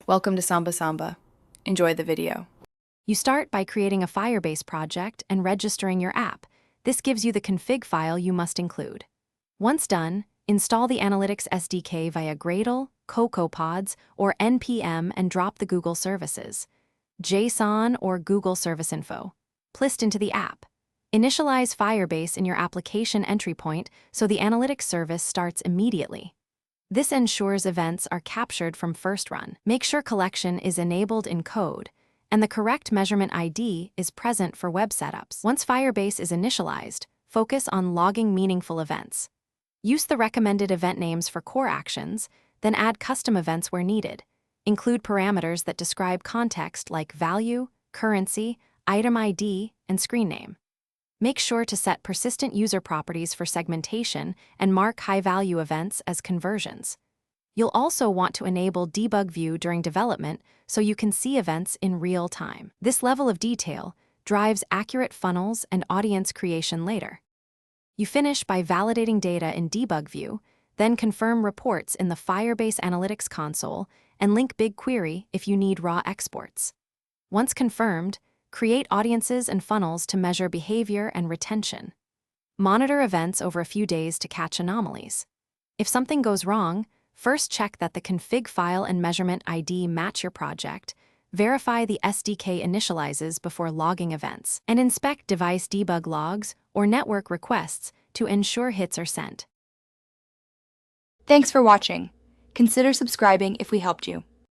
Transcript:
Welcome to Samba Samba. Enjoy the video. You start by creating a Firebase project and registering your app. This gives you the config file you must include. Once done, install the Analytics SDK via Gradle, CocoaPods, or NPM and drop the Google services, JSON or Google Service Info, plist into the app. Initialize Firebase in your application entry point so the analytics service starts immediately. This ensures events are captured from first run. Make sure collection is enabled in code, and the correct measurement ID is present for web setups. Once Firebase is initialized, focus on logging meaningful events. Use the recommended event names for core actions, then add custom events where needed. Include parameters that describe context like value, currency, item ID, and screen name. Make sure to set persistent user properties for segmentation and mark high-value events as conversions. You'll also want to enable debug view during development so you can see events in real time. This level of detail drives accurate funnels and audience creation later. You finish by validating data in debug view, then confirm reports in the Firebase Analytics console and link BigQuery if you need raw exports. Once confirmed, create audiences and funnels to measure behavior and retention. Monitor events over a few days to catch anomalies. If something goes wrong, first check that the config file and measurement ID match your project, verify the SDK initializes before logging events, and inspect device debug logs or network requests to ensure hits are sent. Thanks for watching. Consider subscribing if we helped you.